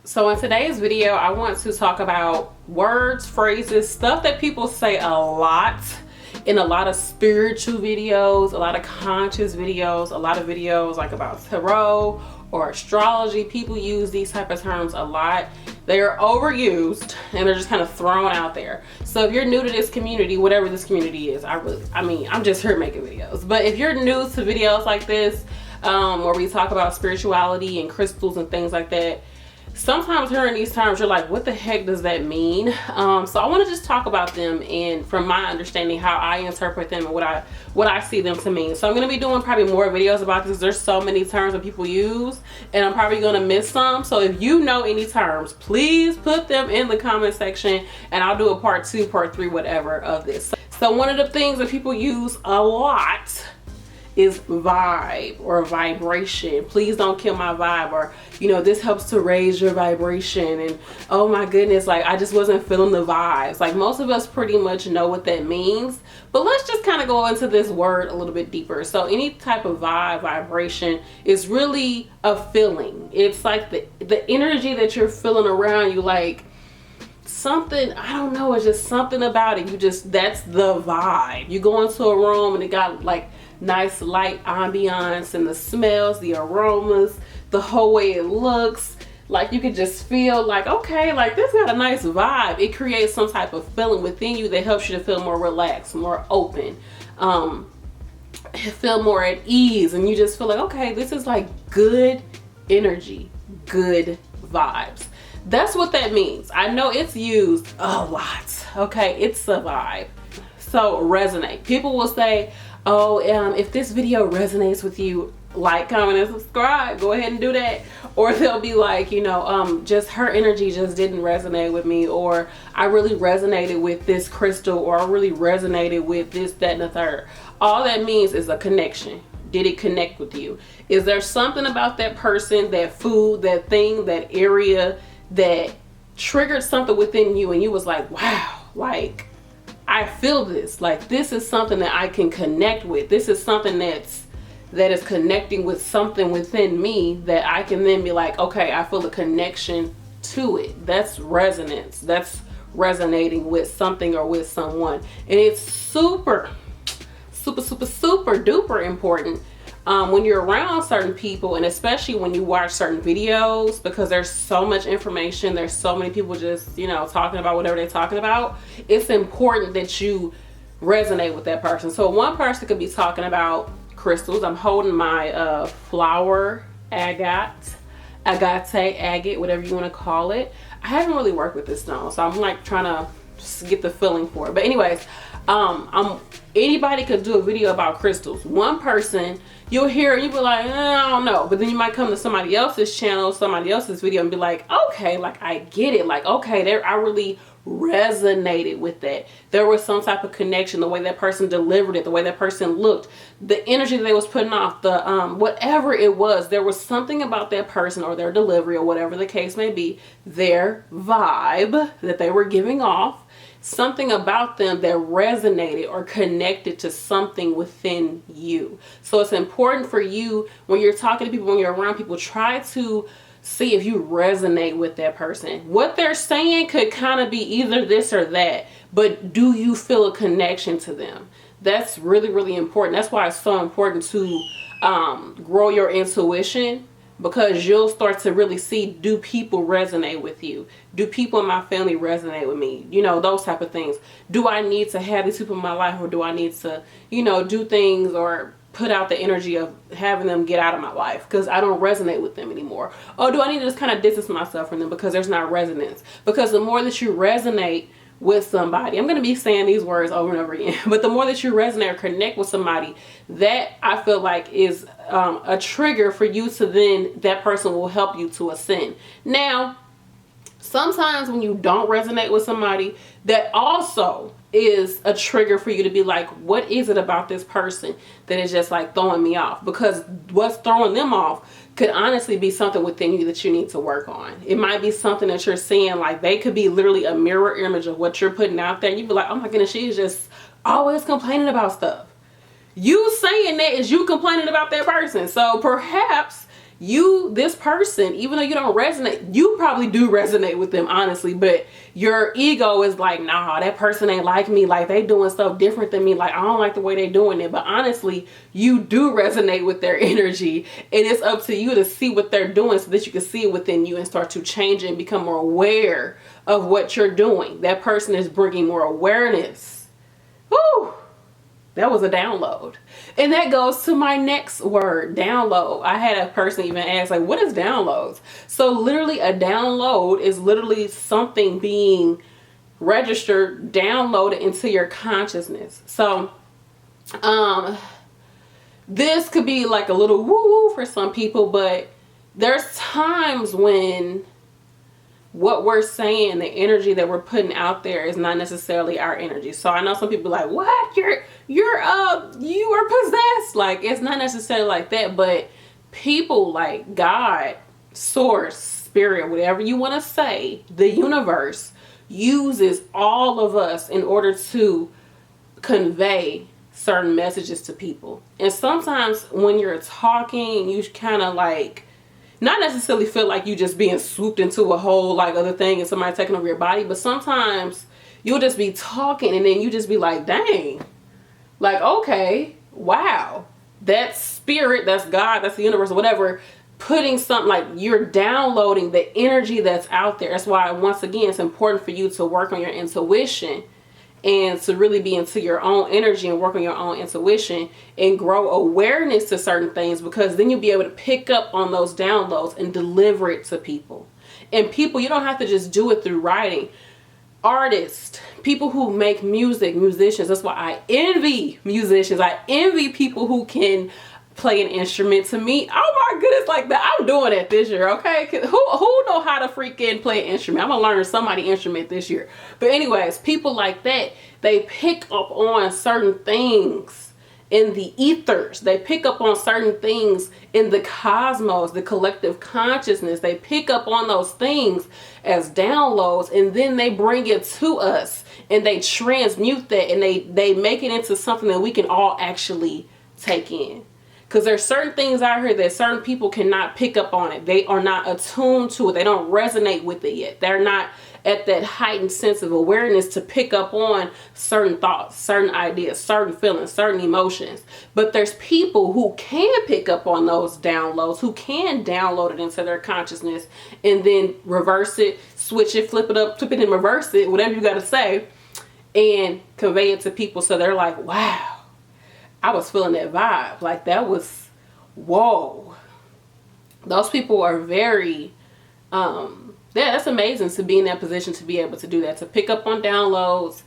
So in today's video, I want to talk about words, phrases, stuff that people say a lot in a lot of spiritual videos, a lot of conscious videos, a lot of videos like about tarot or astrology. People use these type of terms a lot. They're overused and they're just kind of thrown out there. So if you're new to this community, whatever this community is, I'm just here making videos. But if you're new to videos like this, where we talk about spirituality and crystals and things like that, sometimes hearing these terms you're like, what the heck does that mean? So I want to just talk about them and from my understanding how I interpret them and what I see them to mean. So I'm going to be doing probably more videos about this. There's so many terms that people use and I'm probably going to miss some. So if you know any terms, please put them in the comment section and I'll do a part 2, part 3, whatever of this. So one of the things that people use a lot is vibe or vibration. Please don't kill my vibe, or this helps to raise your vibration, and oh my goodness, like I just wasn't feeling the vibes. Like most of us pretty much know what that means, but let's just kind of go into this word a little bit deeper. So any type of vibe, vibration is really a feeling. It's like the energy that you're feeling around you, like something, I don't know, it's just something about it. That's the vibe. You go into a room and it got like nice light ambiance and the smells, the aromas, the whole way it looks, like you could just feel like, okay, like this got a nice vibe. It creates some type of feeling within you that helps you to feel more relaxed, more open, feel more at ease, and you just feel like, okay, this is like good energy, good vibes. That's what that means. I know it's used a lot. Okay, it's a vibe. So resonate. People will say, oh, if this video resonates with you, like, comment, and subscribe. Go ahead and do that. Or they'll be like, just her energy just didn't resonate with me, or I really resonated with this crystal, or I really resonated with this, that, and the third. All that means is a connection. Did it connect with you? Is there something about that person, that food, that thing, that area that triggered something within you and you was like, wow, like I feel this, like this is something that I can connect with. This is something that is connecting with something within me that I can then be like, okay, I feel a connection to it. That's resonance. That's resonating with something or with someone. And it's super duper important when you're around certain people, and especially when you watch certain videos, because there's so much information, there's so many people just talking about whatever they're talking about. It's important that you resonate with that person. So one person could be talking about crystals. I'm holding my flower agate, whatever you want to call it. I haven't really worked with this stone, so I'm like trying to just get the feeling for it. But anyways, anybody could do a video about crystals. One person, you'll hear and you'll be like, I don't know, but then you might come to somebody else's channel, somebody else's video, and be like, okay, like I get it, like okay, I really resonated with that. There was some type of connection, the way that person delivered it, the way that person looked, the energy that they was putting off, the whatever it was, there was something about that person or their delivery or whatever the case may be, their vibe that they were giving off, something about them that resonated or connected to something within you. So it's important for you when you're talking to people, when you're around people, try to see if you resonate with that person. What they're saying could kind of be either this or that, but do you feel a connection to them? That's really, really important. That's why it's so important to grow your intuition, because you'll start to really see, do people resonate with you? Do people in my family resonate with me? Those type of things. Do I need to have these people in my life, or do I need to, do things or put out the energy of having them get out of my life because I don't resonate with them anymore? Or do I need to just kind of distance myself from them because there's not resonance? Because the more that you resonate with somebody, I'm going to be saying these words over and over again, but the more that you resonate or connect with somebody, that I feel like is a trigger for you to then, that person will help you to ascend. Now, sometimes when you don't resonate with somebody, that also is a trigger for you to be like, what is it about this person that is just like throwing me off? Because what's throwing them off could honestly be something within you that you need to work on. It might be something that you're seeing, like they could be literally a mirror image of what you're putting out there. You'd be like, oh my goodness, she's just always complaining about stuff. You saying that is you complaining about that person. So perhaps this person, even though you don't resonate, you probably do resonate with them, honestly, but your ego is like, nah, that person ain't like me. Like, they doing stuff different than me. Like, I don't like the way they doing it. But honestly, you do resonate with their energy, and it's up to you to see what they're doing so that you can see it within you and start to change it and become more aware of what you're doing. That person is bringing more awareness. Woo! That was a download. And that goes to my next word, download. I had a person even ask, like, what is downloads? So literally a download is literally something being registered, downloaded into your consciousness. So this could be like a little woo-woo for some people, but there's times when what we're saying, the energy that we're putting out there is not necessarily our energy. So I know some people are like, what? You are possessed. Like, it's not necessarily like that, but people like God, source, spirit, whatever you want to say, the universe uses all of us in order to convey certain messages to people. And sometimes when you're talking, you kind of like, not necessarily feel like you just being swooped into a whole like other thing and somebody taking over your body, but sometimes you'll just be talking and then you just be like, dang, like, okay, wow, that's spirit, that's God, that's the universe, or whatever, putting something, like, you're downloading the energy that's out there. That's why, once again, it's important for you to work on your intuition and to really be into your own energy and work on your own intuition and grow awareness to certain things, because then you'll be able to pick up on those downloads and deliver it to people. And people, you don't have to just do it through writing. Artists, people who make music, musicians, that's why I envy musicians. I envy people who can play an instrument. To me, oh my goodness, like that, I'm doing it this year, okay? Who know how to freaking play an instrument? I'm gonna learn somebody instrument this year. But anyways, people like that, they pick up on certain things in the ethers. They pick up on certain things in the cosmos, the collective consciousness. They pick up on those things as downloads, and then they bring it to us and they transmute that, and they make it into something that we can all actually take in. Because there's certain things out here that certain people cannot pick up on it. They are not attuned to it. They don't resonate with it yet. They're not at that heightened sense of awareness to pick up on certain thoughts, certain ideas, certain feelings, certain emotions. But there's people who can pick up on those downloads, who can download it into their consciousness and then reverse it, switch it, flip it up, flip it and reverse it, whatever you got to say, and convey it to people. So they're like, wow, I was feeling that vibe. Like, that was, whoa. Those people are very, yeah, that's amazing to be in that position, to be able to do that, to pick up on downloads,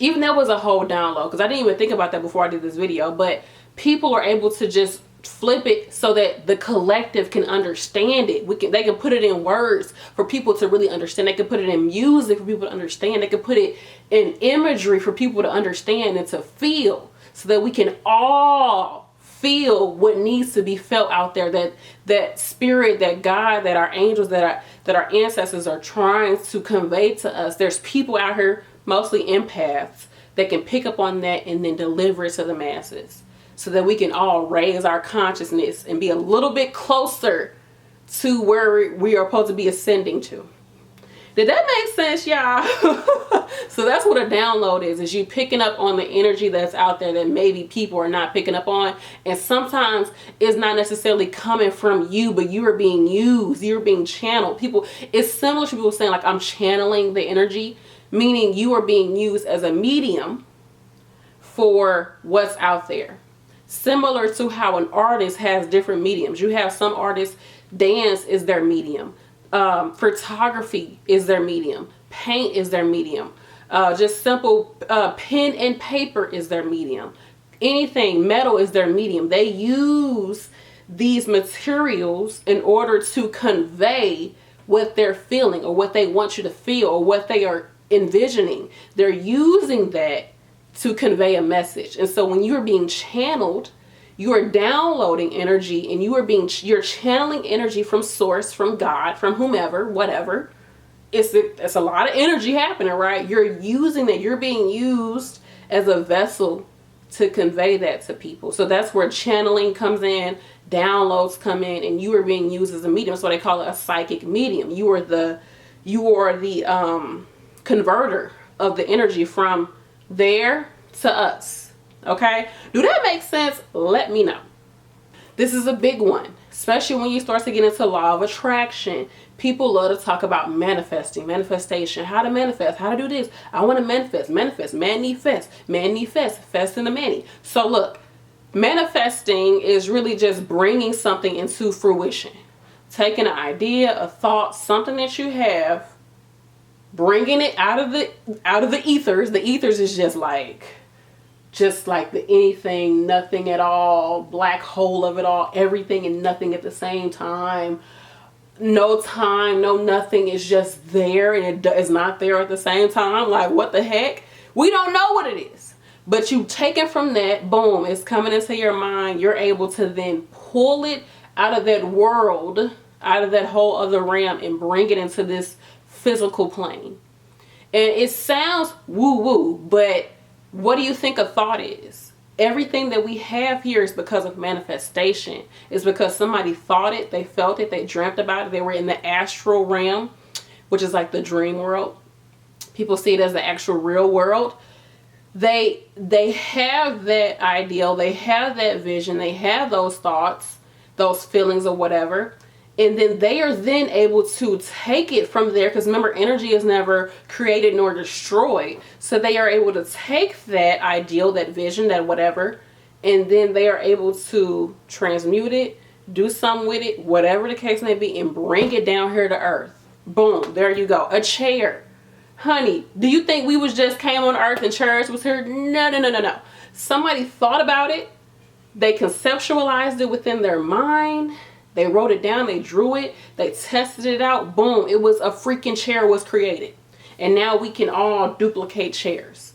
even that was a whole download, because I didn't even think about that before I did this video, but people are able to just flip it so that the collective can understand it. They can put it in words for people to really understand. They can put it in music for people to understand. They can put it in imagery for people to understand and to feel, so that we can all feel what needs to be felt out there, that spirit, that God, that our angels, that our ancestors are trying to convey to us. There's people out here, mostly empaths, that can pick up on that and then deliver it to the masses, so that we can all raise our consciousness and be a little bit closer to where we are supposed to be ascending to. Did that make sense, y'all? So that's what a download is you picking up on the energy that's out there that maybe people are not picking up on. And sometimes it's not necessarily coming from you, but you are being used, you're being channeled. It's similar to people saying, like, I'm channeling the energy, meaning you are being used as a medium for what's out there. Similar to how an artist has different mediums. You have some artists, dance is their medium. Photography is their medium. Paint is their medium. Just simple pen and paper is their medium. Anything, metal is their medium. They use these materials in order to convey what they're feeling or what they want you to feel or what they are envisioning. They're using that to convey a message. And so when you're being channeled, you are downloading energy, and you're channeling energy from source, from God, from whomever, whatever. It's a lot of energy happening, right? You're using that. You're being used as a vessel to convey that to people. So that's where channeling comes in, downloads come in, and you are being used as a medium. So they call it a psychic medium. You are the converter of the energy from there to us. Okay, do that make sense? Let me know. This is a big one, especially when you start to get into law of attraction. People love to talk about manifestation, how to manifest, how to do this. I want to manifest, man need fest, fest in the many. So look, manifesting is really just bringing something into fruition. Taking an idea, a thought, something that you have, bringing it out of the ethers. The ethers is just like the anything, nothing at all, black hole of it all, everything and nothing at the same time. No time, no nothing, is just there, and it is not there at the same time. Like, what the heck? We don't know what it is. But you take it from that, boom, it's coming into your mind. You're able to then pull it out of that world, out of that whole other realm, and bring it into this physical plane. And it sounds woo-woo, but what do you think a thought is? Everything that we have here is because of manifestation. It's because somebody thought it, they felt it, they dreamt about it, they were in the astral realm, which is like the dream world. People see it as the actual real world. They have that ideal, they have that vision, they have those thoughts, those feelings or whatever. And then they are then able to take it from there, because remember, energy is never created nor destroyed. So they are able to take that ideal, that vision, that whatever, and then they are able to transmute it, do something with it, whatever the case may be, and bring it down here to earth. Boom, there you go. A chair. Honey, do you think we was just came on earth and chairs was here? No. Somebody thought about it. They conceptualized it within their mind. They wrote it down, they drew it, they tested it out, boom, it was a freaking chair was created. And now we can all duplicate chairs.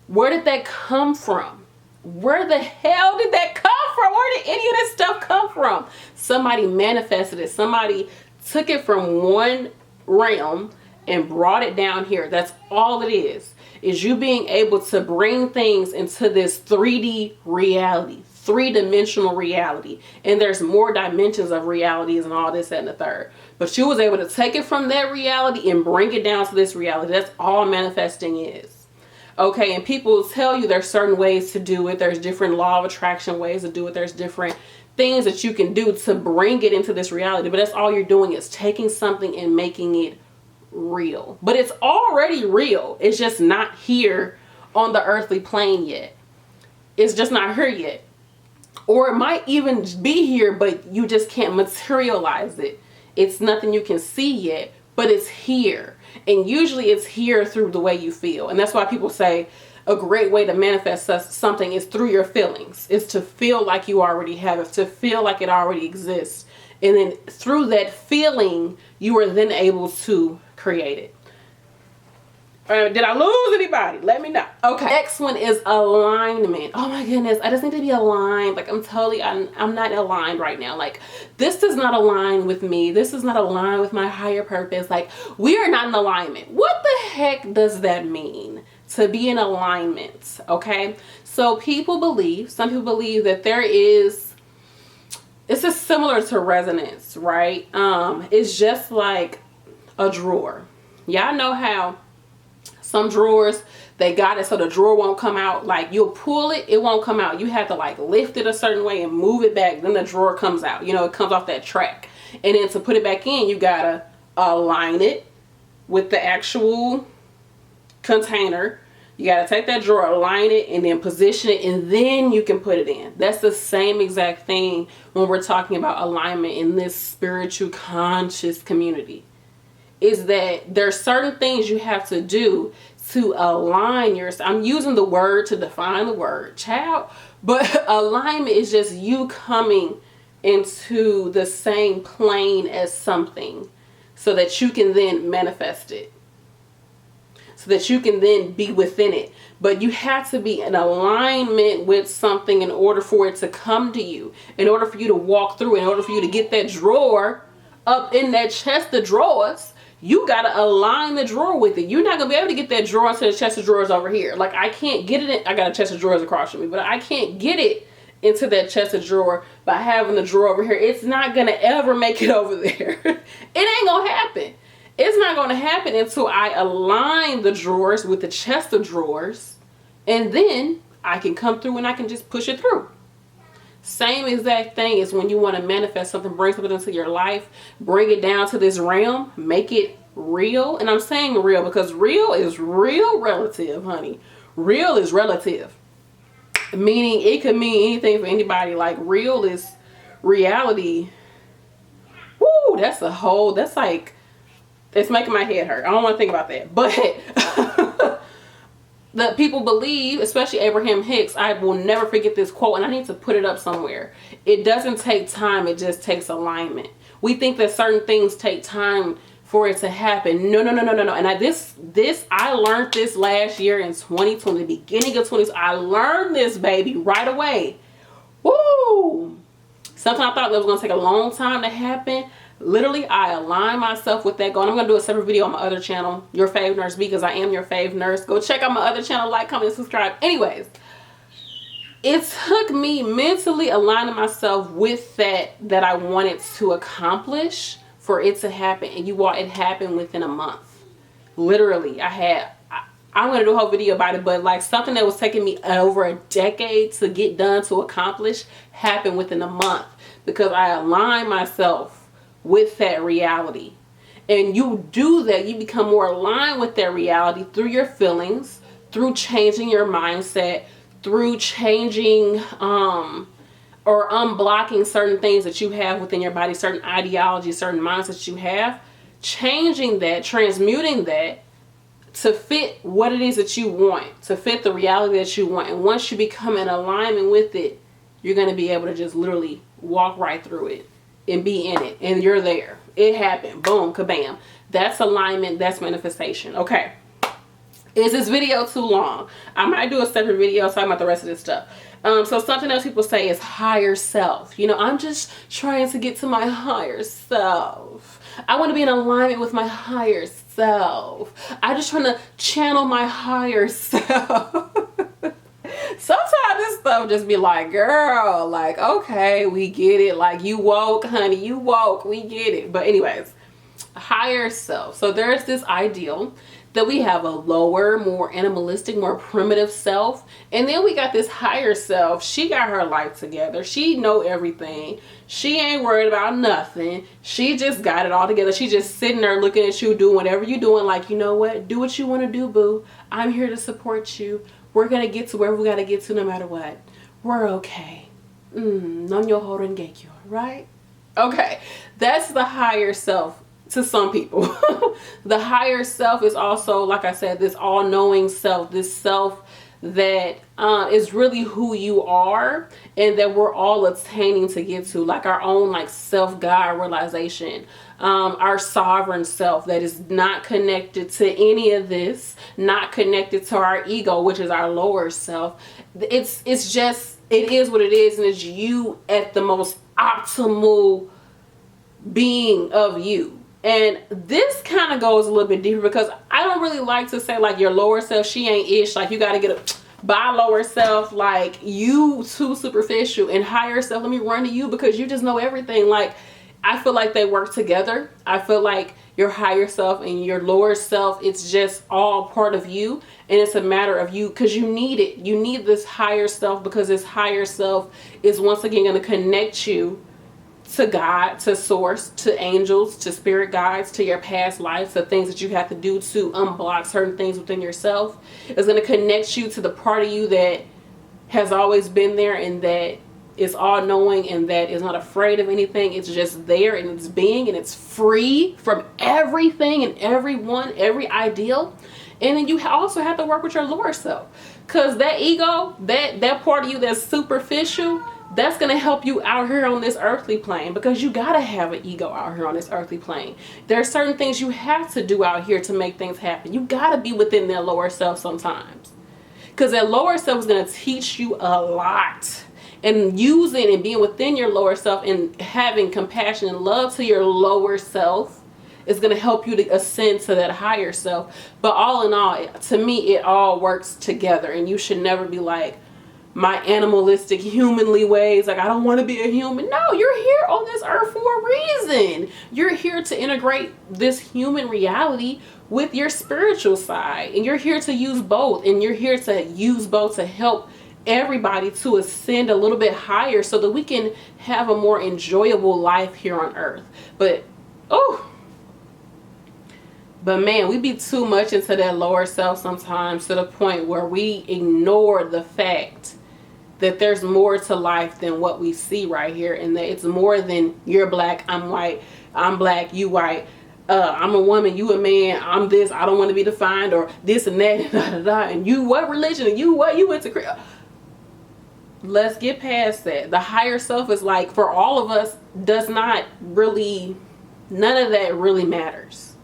Where did that come from? Where the hell did that come from? Where did any of this stuff come from? Somebody manifested it. Somebody took it from one realm and brought it down here. That's all it is you being able to bring things into this 3D reality. 3-dimensional reality, and there's more dimensions of realities and all this, that, and the third. But you was able to take it from that reality and bring it down to this reality. That's all manifesting is. Okay, and people tell you there's certain ways to do it. There's different law of attraction ways to do it. There's different things that you can do to bring it into this reality. But that's all you're doing, is taking something and making it real. But it's already real. It's just not here on the earthly plane yet. It's just not here yet. Or it might even be here, but you just can't materialize it. It's nothing you can see yet, but it's here. And usually it's here through the way you feel. And that's why people say a great way to manifest something is through your feelings. It's to feel like you already have it, to feel like it already exists. And then through that feeling, you are then able to create it. Did I lose anybody? Let me know. Okay. Next one is alignment. Oh my goodness. I just need to be aligned. Like I'm not aligned right now. Like this does not align with me. This does not align with my higher purpose. Like we are not in alignment. What the heck does that mean? To be in alignment. Okay. So some people believe that there is, it's just similar to resonance, right? It's just like a drawer. Y'all know how some drawers, they got it so the drawer won't come out. Like you'll pull it, it won't come out. You have to like lift it a certain way and move it back. Then the drawer comes out. You know, it comes off that track. And then to put it back in, you gotta align it with the actual container. You gotta take that drawer, align it, and then position it, and then you can put it in. That's the same exact thing when we're talking about alignment in this spiritual conscious community. Is that there's certain things you have to do to align yourself. I'm using the word to define the word, child, but alignment is just you coming into the same plane as something so that you can then manifest it, so that you can then be within it. But you have to be in alignment with something in order for it to come to you, in order for you to walk through, in order for you to get that drawer up in that chest of drawers. you got to align the drawer with it. You're not going to be able to get that drawer into the chest of drawers over here. Like, I can't get it in, I got a chest of drawers across from me, but I can't get it into that chest of drawer by having the drawer over here. It's not going to ever make it over there. It ain't going to happen. It's not going to happen until I align the drawers with the chest of drawers, and then I can come through and I can just push it through. Same exact thing is when you want to manifest something, bring something into your life, bring it down to this realm, make it real. And I'm saying real because real is real relative, honey. Real is relative. Meaning it could mean anything for anybody. Like, real is reality. Woo, that's like, it's making my head hurt. I don't want to think about that. But the people believe, especially Abraham Hicks, I will never forget this quote, and I need to put it up somewhere. It doesn't take time, it just takes alignment. We think that certain things take time for it to happen. No. And I learned this last year in 2020, the beginning of 2020. I learned this, baby, right away. Woo! Something I thought that was going to take a long time to happen. Literally, I align myself with that goal. And I'm going to do a separate video on my other channel, Your Fave Nurse, because I am your fave nurse. Go check out my other channel, like, comment, and subscribe. Anyways, it took me mentally aligning myself with that I wanted to accomplish for it to happen. And it happened within a month. Literally, I'm going to do a whole video about it, but like something that was taking me over a decade to get done, to accomplish, happened within a month because I aligned myself with that reality. And you do that, you become more aligned with that reality through your feelings, through changing your mindset, through changing or unblocking certain things that you have within your body, certain ideologies, certain mindsets you have, changing that, transmuting that to fit what it is that you want, to fit the reality that you want. And once you become in alignment with it, you're going to be able to just literally walk right through it and be in it, and you're there. It happened. Boom, kabam. That's alignment. That's manifestation. Okay. Is this video too long? I might do a separate video talking about the rest of this stuff. So something else people say is higher self. You know, I'm just trying to get to my higher self. I want to be in alignment with my higher self. I just trying to channel my higher self. Sometimes this stuff just be like, girl, like, okay, we get it. Like, you woke, honey, you woke, we get it. But anyways, higher self. So there's this ideal that we have a lower, more animalistic, more primitive self. And then we got this higher self. She got her life together. She know everything. She ain't worried about nothing. She just got it all together. She just sitting there looking at you, doing whatever you're doing. Like, you know what? Do what you want to do, boo. I'm here to support you. We're going to get to where we got to get to no matter what. We're okay. Nonyo horen gekyo, right? Okay. That's the higher self to some people. The higher self is also, like I said, this all-knowing self. This self that is really who you are and that we're all attaining to get to. Like our own like self-God realization. Our sovereign self that is not connected to any of this, not connected to our ego, which is our lower self. It's just, it is what it is, and it's you at the most optimal being of you. And this kind of goes a little bit deeper because I don't really like to say like your lower self, she ain't ish, like you got to get a by lower self, like you too superficial, and higher self, let me run to you because you just know everything. Like I feel like they work together. I feel like your higher self and your lower self, it's just all part of you, and it's a matter of you because you need it. You need this higher self because this higher self is once again going to connect you to God, to source, to angels, to spirit guides, to your past lives, to things that you have to do to unblock certain things within yourself. It's going to connect you to the part of you that has always been there and that is all knowing and that is not afraid of anything. It's just there and it's being and it's free from everything and everyone, every ideal. And then you also have to work with your lower self because that ego, that part of you that's superficial, that's going to help you out here on this earthly plane because you got to have an ego out here on this earthly plane. There are certain things you have to do out here to make things happen. You got to be within that lower self sometimes because that lower self is going to teach you a lot. And using and being within your lower self and having compassion and love to your lower self is going to help you to ascend to that higher self. But all in all, to me, it all works together. And you should never be like, my animalistic humanly ways, like I don't want to be a human. No, you're here on this earth for a reason. You're here to integrate this human reality with your spiritual side, and you're here to use both, and you're here to use both to help everybody to ascend a little bit higher so that we can have a more enjoyable life here on earth. But man, we be too much into that lower self sometimes, to the point where we ignore the fact that there's more to life than what we see right here, and that it's more than you're black, I'm white, I'm black, you white, I'm a woman, you a man, I'm this, I don't want to be defined, or this and that, and you what religion, and you what, you went to. Let's get past that. The higher self is like, for all of us, does not really, none of that really matters.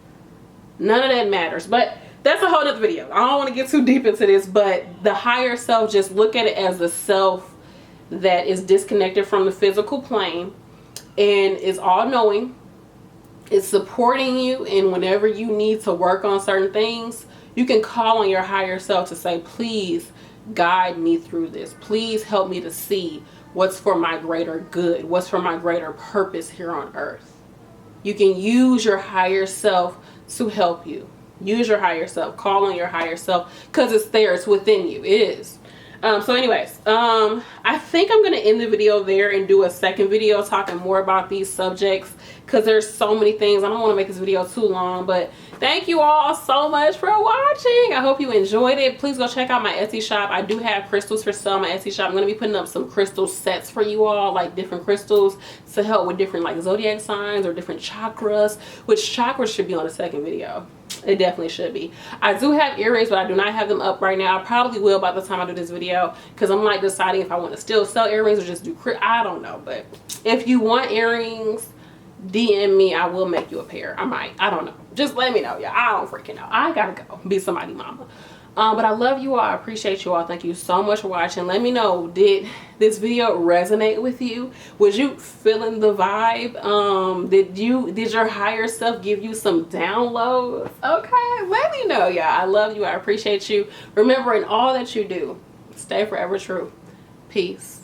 None of that matters. But that's a whole nother video. I don't want to get too deep into this, but the higher self, just look at it as the self that is disconnected from the physical plane and is all-knowing. It's supporting you, and whenever you need to work on certain things, you can call on your higher self to say, please guide me through this. Please help me to see what's for my greater good, what's for my greater purpose here on earth. You can use your higher self to help you. Use your higher self. Call on your higher self, because it's there. It's within you. It is. So anyways, I think I'm going to end the video there and do a second video talking more about these subjects, because there's so many things. I don't want to make this video too long, but thank you all so much for watching. I hope you enjoyed it. Please go check out my Etsy shop. I do have crystals for sale on my Etsy shop. I'm going to be putting up some crystal sets for you all, like different crystals to help with different like zodiac signs or different chakras, which chakras should be on the second video. It definitely should be. I do have earrings, but I do not have them up right now. I probably will by the time I do this video, because I'm like deciding if I want to still sell earrings or just do, I don't know. But if you want earrings, DM me. I will make you a pair. I might. I don't know. Just let me know. Yeah, I don't freaking know. I gotta go be somebody mama. But I love you all. I appreciate you all. Thank you so much for watching. Let me know, did this video resonate with you? Was you feeling the vibe? Did your higher self give you some downloads? Okay, let me know, y'all. I love you. I appreciate you. Remember, in all that you do, stay forever true. Peace.